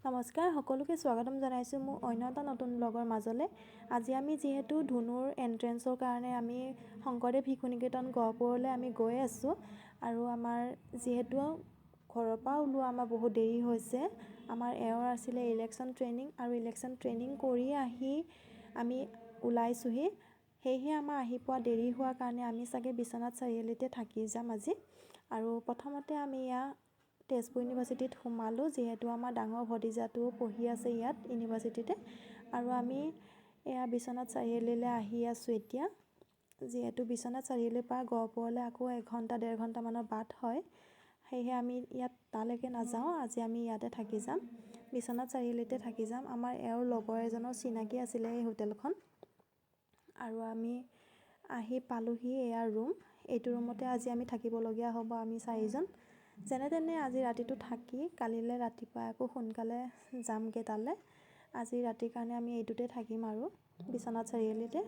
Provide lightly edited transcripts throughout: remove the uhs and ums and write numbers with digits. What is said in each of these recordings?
নমস্কাৰ, সকলোকে স্বাগতম জনাইছোঁ মোৰ অন্য এটা নতুন ব্লগৰ মাজলৈ। আজি আমি যিহেতু ধুনুৰ এণ্ট্ৰেঞ্চৰ কাৰণে আমি শংকৰদেৱ শিশু নিকেতন গহপুৰলৈ আমি গৈ আছোঁ আৰু আমাৰ যিহেতু ঘৰৰ পৰা ওলোৱা আমাৰ বহুত দেৰি হৈছে। আমাৰ এওঁৰ আছিলে ইলেকশ্যন ট্ৰেইনিং আৰু ইলেকশ্যন ট্ৰেইনিং কৰি আহি আমি ওলাইছোঁহি। সেয়েহে আমাৰ আহি পোৱা দেৰি হোৱাৰ কাৰণে আমি চাগে বিশ্বনাথ চাৰিআলিতে থাকি যাম আজি। আৰু প্ৰথমতে আমি ইয়াত তেজপুৰ ইউনিভাৰ্চিটিত সোমালোঁ, যিহেতু আমাৰ ডাঙৰ ভতিজাটোও পঢ়ি আছে ইয়াত ইউনিভাৰ্চিটিতে। আৰু আমি এয়া বিশ্বনাথ চাৰিআলিলৈ আহি আছোঁ এতিয়া। যিহেতু বিশ্বনাথ চাৰিআলিৰ পৰা গহপুৰলৈ আকৌ 1-1.5 ঘণ্টামানৰ বাট হয়, সেয়েহে আমি ইয়াত তালৈকে নাযাওঁ। আজি আমি ইয়াতে থাকি যাম, বিশ্বনাথ চাৰিআলিতে থাকি যাম। আমাৰ এওঁৰ লগৰ এজনৰ চিনাকি আছিলে এই হোটেলখন। আৰু আমি আহি পালোহি এয়া ৰুম। এইটো ৰুমতে আজি আমি থাকিবলগীয়া হ'ব, আমি 4জন। যেনে তেনে আজি ৰাতিটো থাকি কালিলৈ ৰাতিপুৱা আকৌ সোনকালে যামগৈ তালৈ। আজি ৰাতিৰ কাৰণে আমি এইটোতে থাকিম আৰু বিশ্বনাথ চাৰিআলিতে।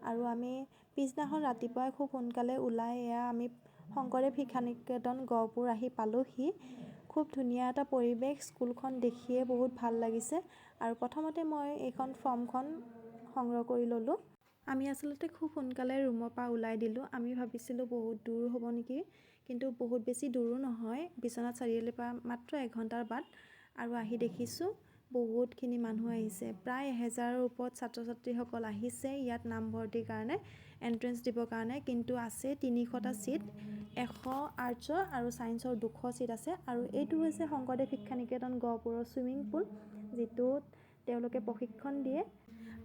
আৰু আমি পিছদিনাখন ৰাতিপুৱাই খুব সোনকালে ওলাই এয়া আমি শংকৰদেৱ শিশু নিকেতন গহপুৰ আহি পালোহি। খুব ধুনীয়া এটা পৰিৱেশ, স্কুলখন দেখিয়ে বহুত ভাল লাগিছে। আৰু প্ৰথমতে মই এইখন ফৰ্মখন সংগ্ৰহ কৰি ল'লোঁ। আমি আচলতে খুব সোনকালে ৰুমৰ পৰা ওলাই দিলোঁ। আমি ভাবিছিলোঁ বহুত দূৰ হ'ব নেকি, কিন্তু বহুত বেছি দূৰো নহয়। বিশ্বনাথ চাৰিআলিৰ পৰা মাত্ৰ 1 ঘণ্টাৰ বাট। আৰু আহি দেখিছোঁ বহুতখিনি মানুহ আহিছে, প্ৰায় 1000ৰ ওপৰত ছাত্ৰ ছাত্ৰীসকল আহিছে ইয়াত নামভৰ্তিৰ কাৰণে, এণ্ট্ৰেঞ্চ দিবৰ কাৰণে। কিন্তু আছে 300টা ছিট, 100 আৰ্টছৰ আৰু ছায়েন্সৰ 200 ছিট আছে। আৰু এইটো হৈছে শংকৰদেৱ শিক্ষা নিকেতন গহপুৰৰ ছুইমিং পুল, যিটোত তেওঁলোকে প্ৰশিক্ষণ দিয়ে।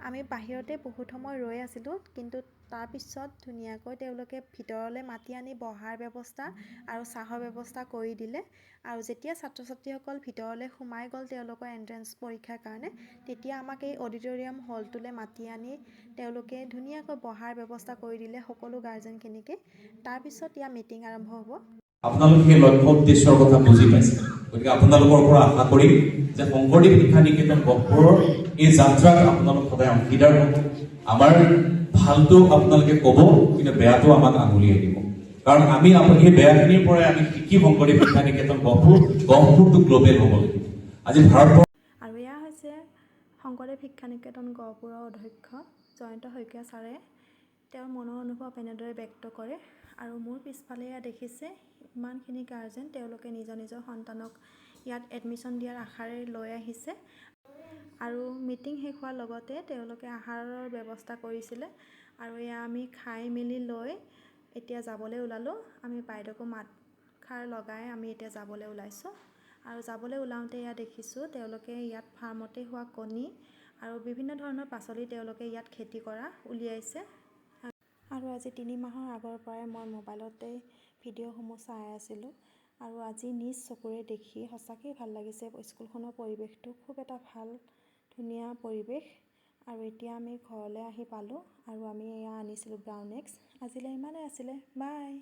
আমি বাহিৰতে বহুত সময় ৰৈ আছিলোঁ, কিন্তু তাৰপিছত ধুনীয়াকৈ তেওঁলোকে ভিতৰলৈ মাতি আনি বহাৰ ব্যৱস্থা আৰু চাহৰ ব্যৱস্থা কৰি দিলে। আৰু যেতিয়া ছাত্ৰ ছাত্ৰীসকল ভিতৰলৈ সোমাই গ'ল তেওঁলোকৰ এণ্ট্ৰেঞ্চ পৰীক্ষাৰ কাৰণে, তেতিয়া আমাক এই অডিটৰিয়াম হলটোলৈ মাতি আনি তেওঁলোকে ধুনীয়াকৈ বহাৰ ব্যৱস্থা কৰি দিলে সকলো গাৰ্জেনখিনিকে। তাৰপিছত ইয়াৰ মিটিং আৰম্ভ হ'ব। আপোনালোকে সেই লক্ষ্য উদ্দেশ্যৰ কথা বুজি পাইছে, গতিকে আপোনালোকৰ পৰা আশা কৰিম যে শংকৰদেৱ শিক্ষা নিকেতন গহপুৰৰ এই যাত্ৰাত আপোনালোক সদায় অংশীদাৰ হ'ব। আমাৰ ভালটো আপোনালোকে ক'ব, কিন্তু বেয়াটো আমাক আঙুলিয়াই দিব। কাৰণ আমি সেই বেয়াখিনিৰ পৰাই আমি শিকি শংকৰদেৱ শিক্ষা নিকেতন গহপুৰটো গ্ল'বেল হ'ব লাগিব। আজি ভাৰতবৰ্ষ আৰু এয়া হৈছে শংকৰদেৱ শিক্ষা নিকেতন গহপুৰৰ অধ্যক্ষ জয়ন্ত শইকীয়া ছাৰে তেওঁৰ মনৰ অনুভৱ এনেদৰে ব্যক্ত কৰে। আৰু মোৰ পিছফালে এয়া দেখিছে ইমানখিনি গাৰ্জেন, তেওঁলোকে নিজৰ নিজৰ সন্তানক ইয়াত এডমিশ্যন দিয়াৰ আশাৰে লৈ আহিছে। আৰু মিটিং শেষ হোৱাৰ লগতে তেওঁলোকে আহাৰৰ ব্যৱস্থা কৰিছিলে। আৰু এয়া আমি খাই মেলি লৈ এতিয়া যাবলৈ ওলালোঁ। আমি বাইদেউকো মাতষাৰ লগাই আমি এতিয়া যাবলৈ ওলাইছোঁ। আৰু যাবলৈ ওলাওঁতে এয়া দেখিছোঁ তেওঁলোকে ইয়াত ফাৰ্মতে হোৱা কণী আৰু বিভিন্ন ধৰণৰ পাচলি তেওঁলোকে ইয়াত খেতি কৰা উলিয়াইছে। আৰু আজি 3 মাহৰ আগৰ পৰাই মই মোবাইলতে ভিডিঅ'সমূহ চাই আছিলোঁ। আৰু আজি নিজ চকুৰে দেখি সঁচাকৈ ভাল লাগিছে। স্কুলখনৰ পৰিৱেশটো খুব এটা ভাল ধুনীয়া পৰিৱেশ। আৰু এতিয়া আমি ঘৰলৈ আহি পালোঁ। আৰু আমি এয়া আনিছিলোঁ ব্ৰাউন এগছ। আজিলৈ ইমানেই আছিলে, বাই।